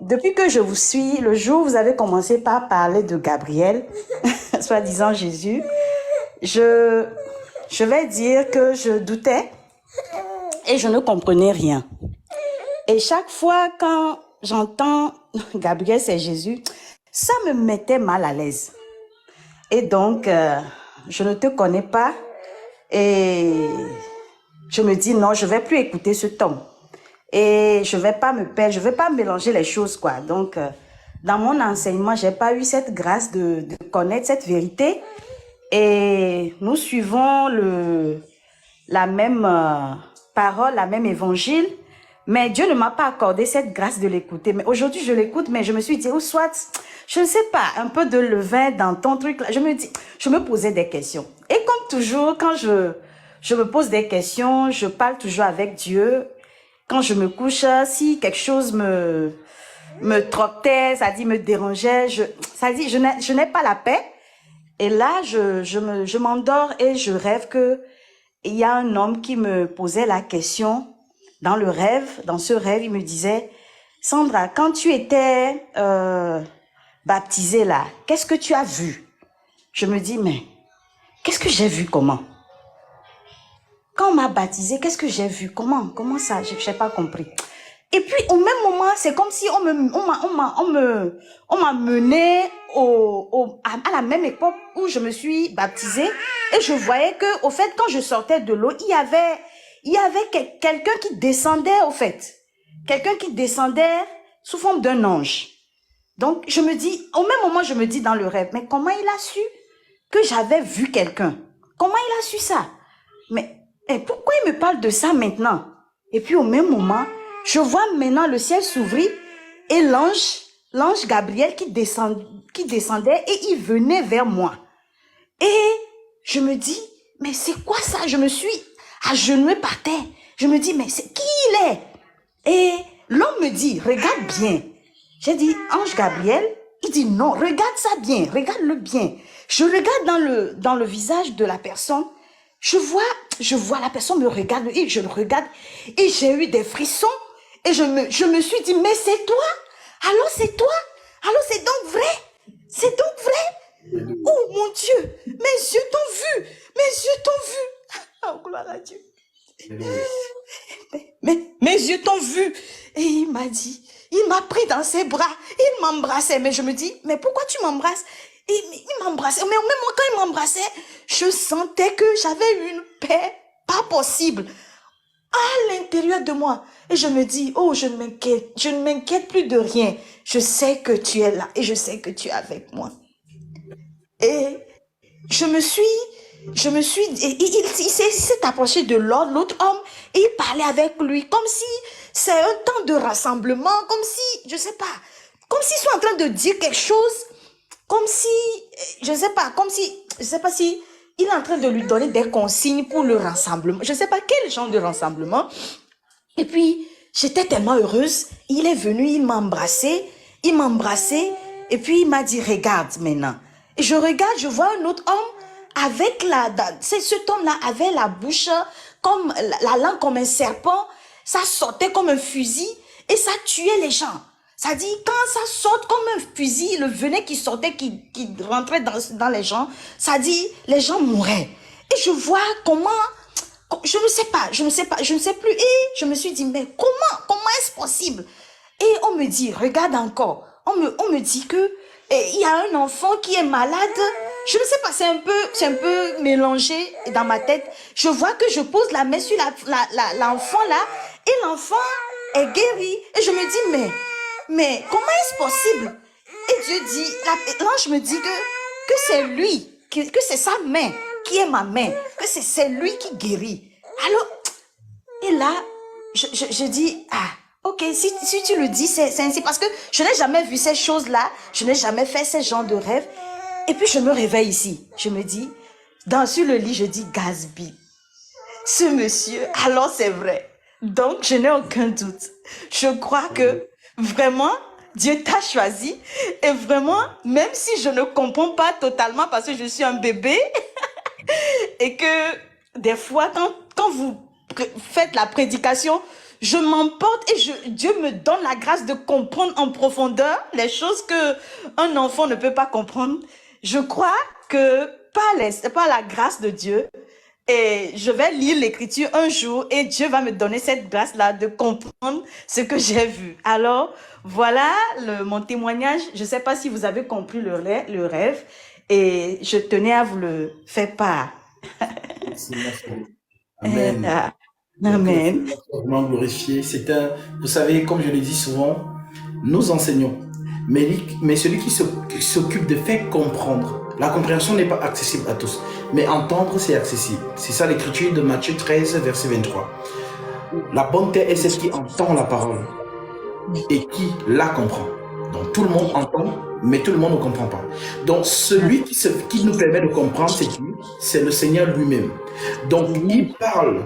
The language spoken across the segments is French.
depuis que je vous suis, le jour où vous avez commencé par parler de Gabriel, soi-disant Jésus, je, je vais dire que je doutais et je ne comprenais rien. Et chaque fois quand j'entends Gabriel, c'est Jésus, ça me mettait mal à l'aise. Et donc, je ne te connais pas et je me dis non, je ne vais plus écouter ce ton. Et je ne vais pas me perdre, je ne vais pas mélanger les choses, quoi. Donc, dans mon enseignement, je n'ai pas eu cette grâce de connaître cette vérité. Et nous suivons la même parole, la même évangile. Mais Dieu ne m'a pas accordé cette grâce de l'écouter. Mais aujourd'hui, je l'écoute, mais je me suis dit, ou soit, je ne sais pas, un peu de levain dans ton truc là. Je me posais des questions. Et comme toujours, quand je me pose des questions, je parle toujours avec Dieu. Quand je me couche, si quelque chose me trottait, ça dit me dérangeait, ça dit je n'ai pas la paix. Et là, je m'endors et je rêve que il y a un homme qui me posait la question dans le rêve. Dans ce rêve, il me disait, Sandra, quand tu étais baptisée là, qu'est-ce que tu as vu? Je me dis, mais qu'est-ce que j'ai vu comment? Quand on m'a baptisée, qu'est-ce que j'ai vu? Comment ça? Je n'ai pas compris. Et puis, au même moment, c'est comme si on m'a mené à la même époque où je me suis baptisée. Et je voyais que, au fait, quand je sortais de l'eau, il y avait quelqu'un qui descendait, au fait. Quelqu'un qui descendait sous forme d'un ange. Donc, je me dis, au même moment, je me dis dans le rêve, mais comment il a su que j'avais vu quelqu'un? Comment il a su ça? Mais pourquoi il me parle de ça maintenant? Et puis au même moment, je vois maintenant le ciel s'ouvrir et l'ange Gabriel qui descendait et il venait vers moi. Et je me dis, mais c'est quoi ça? Je me suis agenouillée par terre. Je me dis, mais c'est qui il est? Et l'homme me dit, regarde bien. J'ai dit, ange Gabriel. Il dit, non, regarde ça bien, regarde-le bien. Je regarde dans le visage de la personne. Je vois la personne me regarde et je le regarde et j'ai eu des frissons et je me suis dit, mais c'est toi? Alors c'est toi? Alors c'est donc vrai? C'est donc vrai? Oh mon Dieu, mes yeux t'ont vu, mes yeux t'ont vu. Oh gloire à Dieu. Mais mes yeux t'ont vu. Et il m'a dit, il m'a pris dans ses bras, il m'embrassait. Mais je me dis, mais pourquoi tu m'embrasses? Il m'embrassait. Mais même quand il m'embrassait, je sentais que j'avais une paix pas possible à l'intérieur de moi. Et je me dis, oh, je ne m'inquiète plus de rien. Je sais que tu es là et je sais que tu es avec moi. Et il s'est approché de l'autre homme et il parlait avec lui comme si c'est un temps de rassemblement, comme si, je sais pas, comme s'ils sont en train de dire quelque chose, comme si, je sais pas si il est en train de lui donner des consignes pour le rassemblement. Je sais pas quel genre de rassemblement. Et puis, j'étais tellement heureuse. Il est venu, il m'a embrassé, et puis il m'a dit, regarde maintenant. Et je regarde, je vois un autre homme avec cet homme-là avait la bouche comme, la langue comme un serpent, ça sortait comme un fusil et ça tuait les gens. Ça dit, quand ça sort comme un fusil, le venin qui sortait, qui rentrait dans les gens, ça dit, les gens mouraient. Et je vois comment, je ne sais plus. Et je me suis dit, mais comment est-ce possible? Et on me dit, regarde encore, on me dit que il y a un enfant qui est malade. Je ne sais pas, c'est un peu mélangé dans ma tête. Je vois que je pose la main sur l'enfant là, et l'enfant est guéri. Et je me dis, mais comment est-ce possible? Et Dieu dit, l'ange me dit que c'est lui, que c'est sa main qui est ma main, que c'est lui qui guérit. Alors, et là, je dis, ah, ok, si tu le dis, c'est ainsi, parce que je n'ai jamais vu ces choses-là, je n'ai jamais fait ce genre de rêve. Et puis je me réveille ici, je me dis, sur le lit, je dis, Gatsby, ce monsieur, alors c'est vrai. Donc, je n'ai aucun doute. Je crois que vraiment, Dieu t'a choisi. Et vraiment, même si je ne comprends pas totalement parce que je suis un bébé et que des fois, quand vous faites la prédication, je m'emporte et Dieu me donne la grâce de comprendre en profondeur les choses que un enfant ne peut pas comprendre. Je crois que par la grâce de Dieu, et je vais lire l'écriture un jour et Dieu va me donner cette grâce-là de comprendre ce que j'ai vu. Alors, voilà mon témoignage. Je ne sais pas si vous avez compris le rêve et je tenais à vous le faire part. Merci, merci. Amen. Amen. Que soit vraiment glorifié. Vous savez, comme je le dis souvent, nous enseignons. Mais celui qui s'occupe de faire comprendre, la compréhension n'est pas accessible à tous. Mais entendre, c'est accessible. C'est ça l'écriture de Matthieu 13, verset 23. La bonne terre est celle qui entend la parole et qui la comprend. Donc tout le monde entend, mais tout le monde ne comprend pas. Donc celui qui nous permet de comprendre, c'est qui? C'est le Seigneur lui-même. Donc il parle.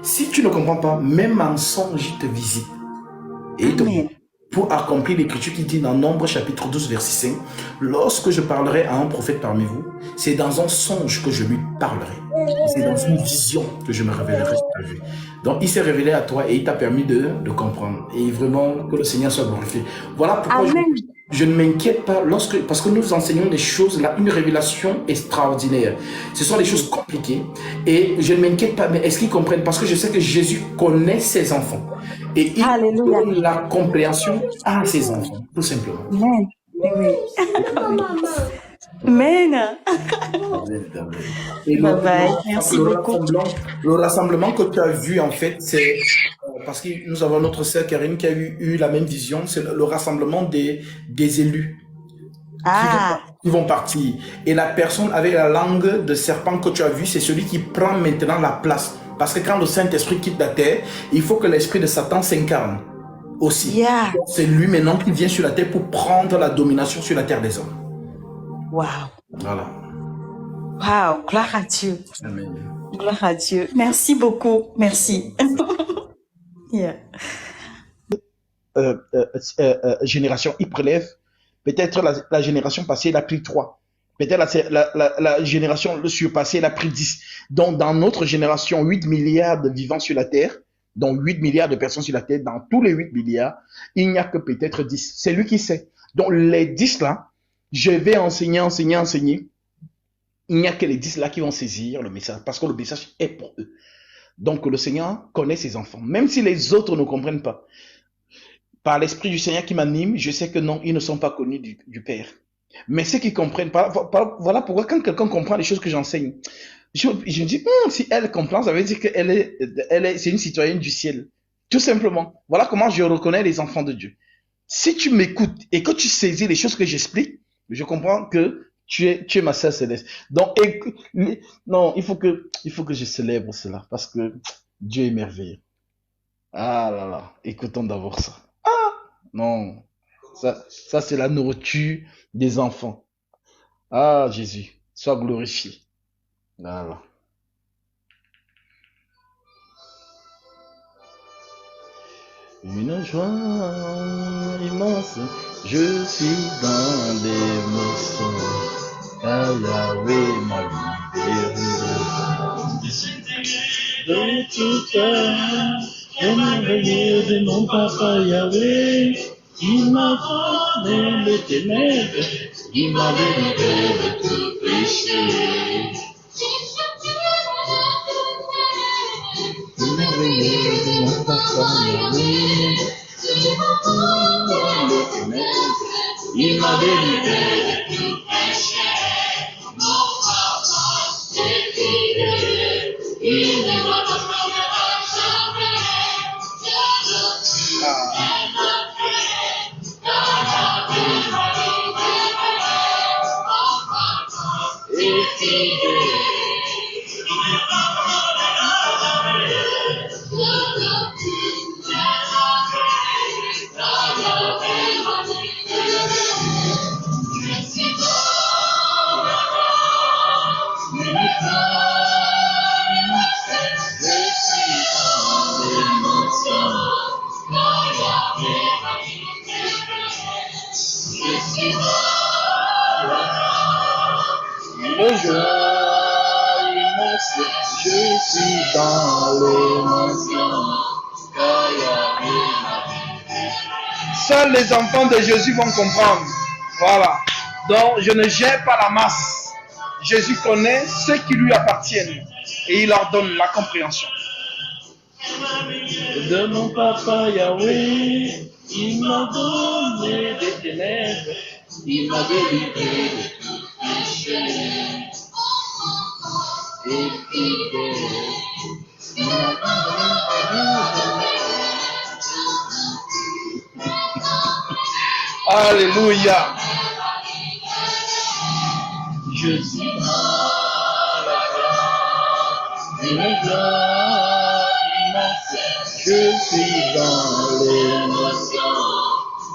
Si tu ne comprends pas, même en songe, il te visite. Et il te montre. Pour accomplir l'écriture qui dit dans Nombre chapitre 12 verset 5, lorsque je parlerai à un prophète parmi vous, c'est dans un songe que je lui parlerai. C'est dans une vision que je me révélerai à lui. Donc il s'est révélé à toi et il t'a permis de comprendre. Et vraiment que le Seigneur soit glorifié. Voilà pourquoi je ne m'inquiète pas parce que nous enseignons des choses, là, une révélation extraordinaire. Ce sont des choses compliquées et je ne m'inquiète pas, mais est-ce qu'ils comprennent? Parce que je sais que Jésus connaît ses enfants et il donne la compréhension à ses enfants, tout simplement. Amen. Oui. Amen. Et merci beaucoup. Le rassemblement que tu as vu, en fait, c'est parce que nous avons notre sœur Karine qui a eu la même vision, c'est le rassemblement des élus qui vont partir. Et la personne avec la langue de serpent que tu as vu, c'est celui qui prend maintenant la place. Parce que quand le Saint-Esprit quitte la terre, il faut que l'esprit de Satan s'incarne aussi. C'est lui maintenant qui vient sur la terre pour prendre la domination sur la terre des hommes. Wow. Voilà. Wow, gloire à Dieu. Amen. Gloire à Dieu. Merci beaucoup. Merci. Génération, il prélève. Peut-être la génération passée, elle a pris 3. Peut-être la génération le surpassée, elle a pris 10. Donc, dans notre génération, 8 milliards de vivants sur la Terre, donc 8 milliards de personnes sur la Terre, dans tous les 8 milliards, il n'y a que peut-être 10. C'est lui qui sait. Donc, les 10 là, je vais enseigner. Il n'y a que les 10 là qui vont saisir le message, parce que le message est pour eux. Donc, le Seigneur connaît ses enfants, même si les autres ne comprennent pas. Par l'Esprit du Seigneur qui m'anime, je sais que non, ils ne sont pas connus du Père. Mais ceux qui comprennent, voilà pourquoi quand quelqu'un comprend les choses que j'enseigne, je me dis, si elle comprend, ça veut dire c'est une citoyenne du ciel. Tout simplement. Voilà comment je reconnais les enfants de Dieu. Si tu m'écoutes et que tu saisis les choses que j'explique, je comprends que tu es ma sœur céleste. Donc, non, il faut que je célèbre cela parce que Dieu est merveilleux. Ah là là, écoutons d'abord ça. Non, ça c'est la nourriture des enfants. Ah Jésus, sois glorifié. Voilà. Une joie immense, je suis dans l'émotion, car Yahweh m'a libéré. De tout cœur, et merveilleux de mon papa Yahweh, il m'a donné les ténèbres, il m'a libéré de tout péché. Merveilleux de mon papa Yahweh, il m'a délivré de tout péché. Mon papa est fidèle, il ne m'a pas jamais. Je suis dans l'émotion, car Seuls les enfants de Jésus vont comprendre. Voilà. Donc, je ne gère pas la masse. Jésus connaît ceux qui lui appartiennent et il leur donne la compréhension. De mon papa Yahweh, il m'a donné des ténèbres, il m'a délivré de tout péché. Et fidèle, il m'a Alléluia. Je suis dans la joie, une joie immense. Je suis dans l'émotion,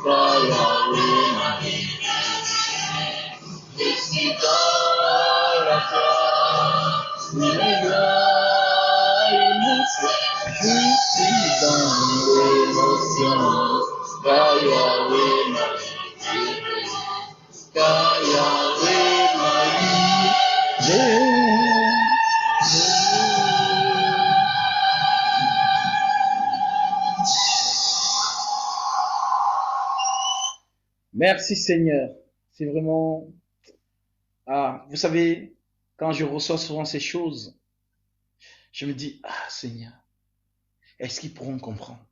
car Yahweh m'a dit. Je suis dans la joie, une joie immense. Je suis dans l'émotion, car Yahweh m'a dit. Car Yahweh m'a dit. Merci Seigneur. C'est vraiment... Ah, vous savez, quand je reçois souvent ces choses, je me dis, ah Seigneur, est-ce qu'ils pourront comprendre?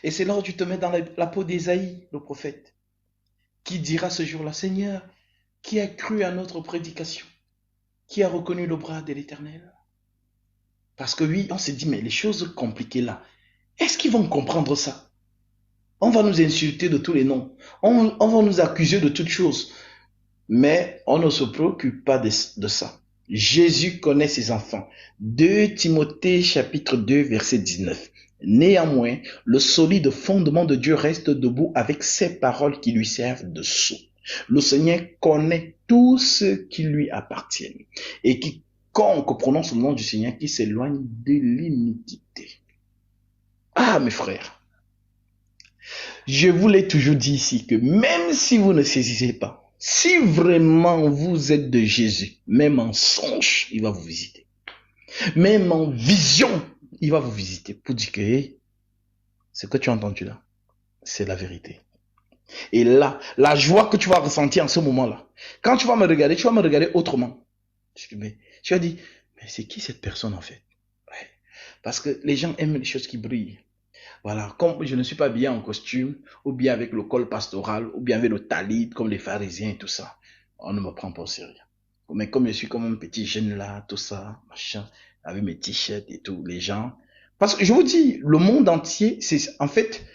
Et c'est là où tu te mets dans la peau d'Ésaïe, le prophète, qui dira ce jour-là, Seigneur, qui a cru à notre prédication? Qui a reconnu le bras de l'Éternel? Parce que oui, on s'est dit, mais les choses compliquées là, est-ce qu'ils vont comprendre ça? On va nous insulter de tous les noms. On va nous accuser de toutes choses. Mais on ne se préoccupe pas de ça. Jésus connaît ses enfants. 2 Timothée chapitre 2 verset 19. Néanmoins, le solide fondement de Dieu reste debout avec ses paroles qui lui servent de sceau. Le Seigneur connaît tous ceux qui lui appartiennent. Et quiconque prononce le nom du Seigneur qui s'éloigne de l'iniquité. Ah mes frères, je vous l'ai toujours dit ici que même si vous ne saisissez pas, si vraiment vous êtes de Jésus, même en songe, il va vous visiter. Même en vision, il va vous visiter pour dire que hey, ce que tu as entendu là, c'est la vérité. Et là, la joie que tu vas ressentir en ce moment-là, quand tu vas me regarder, tu vas me regarder autrement. Tu vas dire, mais c'est qui cette personne en fait? Ouais. Parce que les gens aiment les choses qui brillent. Voilà, comme je ne suis pas bien en costume, ou bien avec le col pastoral, ou bien avec le talit, comme les pharisiens et tout ça, on ne me prend pas au sérieux. Mais comme je suis comme un petit jeune là, tout ça, machin, avec mes t-shirts et tout, les gens... Parce que je vous dis, le monde entier, c'est en fait,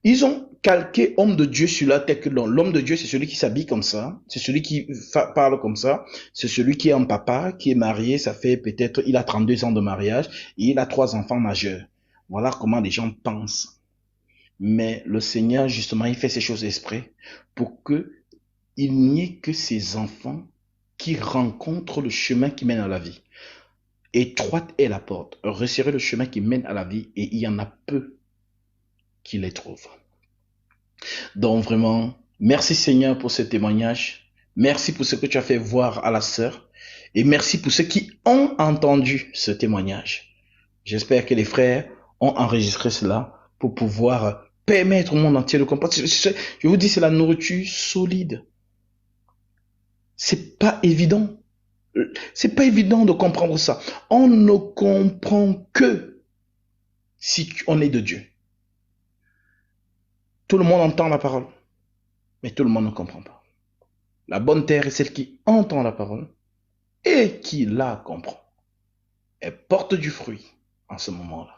ils ont calqué homme de Dieu sur la tête. L'homme de Dieu, c'est celui qui s'habille comme ça, c'est celui qui parle comme ça, c'est celui qui est un papa, qui est marié, ça fait peut-être, il a 32 ans de mariage, et il a 3 enfants majeurs. Voilà comment les gens pensent. Mais le Seigneur, justement, il fait ces choses exprès pour que il n'y ait que ces enfants qui rencontrent le chemin qui mène à la vie. Étroite est la porte, resserrez le chemin qui mène à la vie et il y en a peu qui les trouvent. Donc vraiment, merci Seigneur pour ce témoignage. Merci pour ce que tu as fait voir à la sœur. Et merci pour ceux qui ont entendu ce témoignage. J'espère que les frères ont enregistré cela pour pouvoir permettre au monde entier de comprendre. Je vous dis, c'est la nourriture solide. C'est pas évident. C'est pas évident de comprendre ça. On ne comprend que si on est de Dieu. Tout le monde entend la parole, mais tout le monde ne comprend pas. La bonne terre est celle qui entend la parole et qui la comprend. Elle porte du fruit en ce moment-là.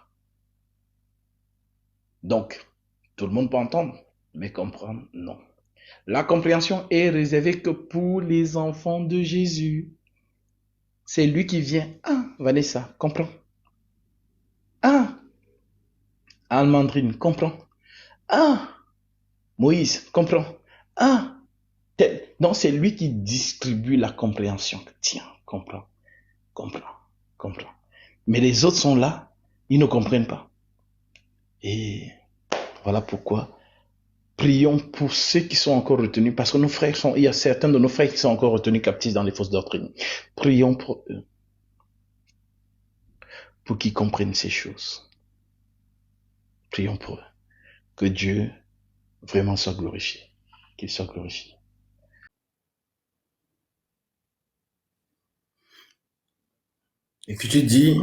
Donc, tout le monde peut entendre, mais comprendre, non. La compréhension est réservée que pour les enfants de Jésus. C'est lui qui vient. Ah, Vanessa, comprends. Ah, Almandrine, comprends. Ah, Moïse, comprends. Ah, tel. Donc, c'est lui qui distribue la compréhension. Tiens, comprends, comprends, comprends. Mais les autres sont là, ils ne comprennent pas. Et voilà pourquoi prions pour ceux qui sont encore retenus, parce que nos frères il y a certains de nos frères qui sont encore retenus captifs dans les fausses doctrines. Prions pour eux, pour qu'ils comprennent ces choses. Prions pour eux. Que Dieu vraiment soit glorifié. Qu'il soit glorifié. Et que tu dis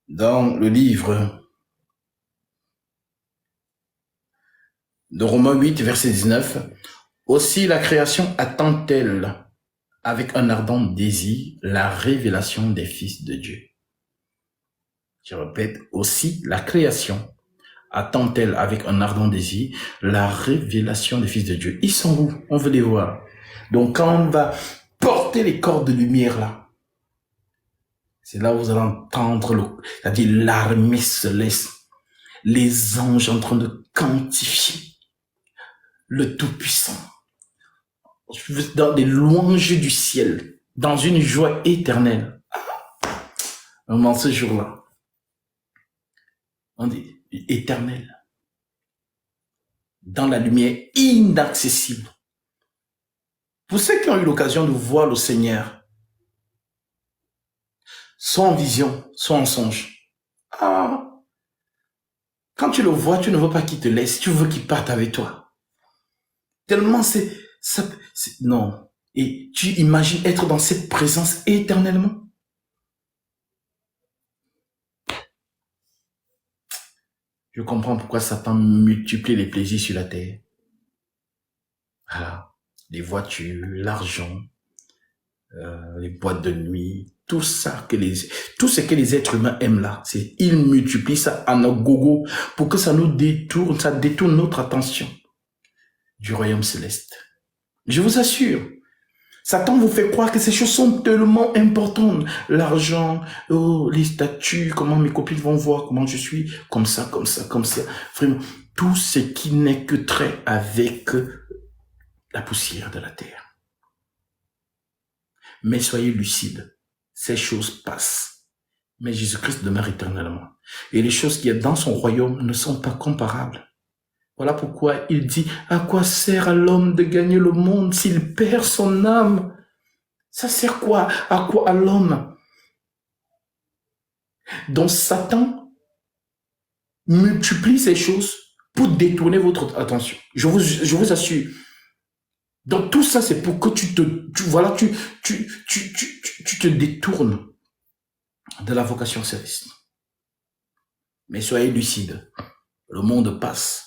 dans le livre de Romains 8, verset 19, aussi la création attend-elle avec un ardent désir la révélation des fils de Dieu. Je répète, aussi la création attend-elle avec un ardent désir la révélation des fils de Dieu. Ils sont où? On veut les voir. Donc quand on va porter les corps de lumière là, c'est là où vous allez entendre c'est-à-dire l'armée céleste, les anges en train de quantifier le Tout-Puissant dans des louanges du ciel, dans une joie éternelle. Dans ce jour-là, on dit éternel, dans la lumière inaccessible. Pour ceux qui ont eu l'occasion de voir le Seigneur, soit en vision, soit en songe, quand tu le vois, tu ne veux pas qu'il te laisse, tu veux qu'il parte avec toi. Tellement non. Et tu imagines être dans cette présence éternellement. Je comprends pourquoi Satan multiplie les plaisirs sur la terre. Voilà. Les voitures, l'argent, les boîtes de nuit, tout ce que les êtres humains aiment là, ils multiplient ça en gogo pour que ça détourne notre attention du royaume céleste. Je vous assure, Satan vous fait croire que ces choses sont tellement importantes. L'argent, les statuts, comment mes copines vont voir comment je suis, comme ça. Vraiment, tout ce qui n'est que trait avec la poussière de la terre. Mais soyez lucides, ces choses passent. Mais Jésus-Christ demeure éternellement. Et les choses qu'il y a dans son royaume ne sont pas comparables. Voilà pourquoi il dit, à quoi sert à l'homme de gagner le monde s'il perd son âme? Ça sert quoi? À quoi à l'homme? Donc Satan multiplie ces choses pour détourner votre attention. Je vous assure. Donc tout ça, c'est pour que tu te détournes de la vocation céleste. Mais soyez lucides. Le monde passe.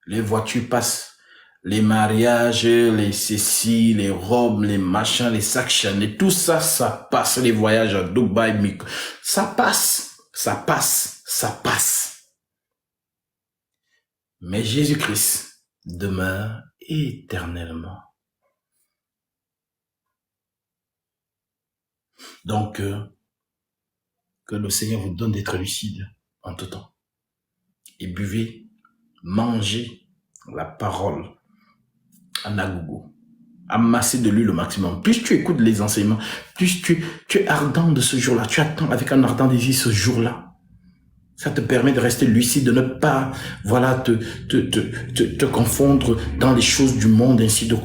Les voitures passent, les mariages, les ceci, les robes, les machins, les sacs Chanel, tout ça, ça passe. Les voyages à Dubaï, ça passe. Mais Jésus-Christ demeure éternellement. Donc, que le Seigneur vous donne d'être lucide en tout temps. Et buvez, mangez la parole en agogo. Amassez de lui le maximum. Plus tu écoutes les enseignements, plus tu es ardent de ce jour-là. Tu attends avec un ardent désir ce jour-là. Ça te permet de rester lucide, de ne pas, te confondre dans les choses du monde, ainsi de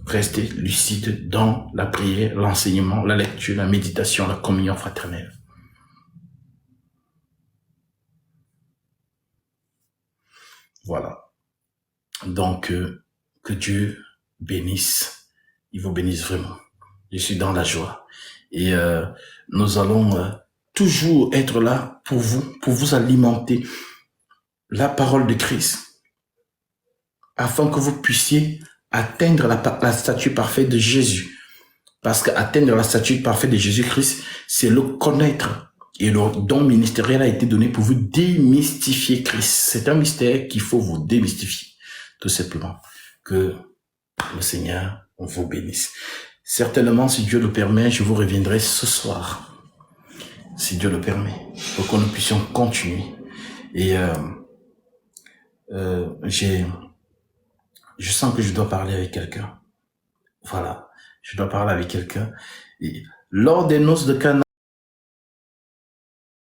rester lucide dans la prière, l'enseignement, la lecture, la méditation, la communion fraternelle. Voilà. Donc, que Dieu bénisse. Il vous bénisse vraiment. Je suis dans la joie. Et nous allons toujours être là pour vous alimenter la parole de Christ, afin que vous puissiez atteindre la statue parfaite de Jésus. Parce qu'atteindre la statue parfaite de Jésus-Christ, c'est le connaître. Et le don ministériel a été donné pour vous démystifier Christ. C'est un mystère qu'il faut vous démystifier. Tout simplement. Que le Seigneur vous bénisse. Certainement, si Dieu le permet, je vous reviendrai ce soir. Si Dieu le permet. Pour que nous puissions continuer. Et je sens que je dois parler avec quelqu'un. Voilà. Je dois parler avec quelqu'un. Et lors des noces de Cana,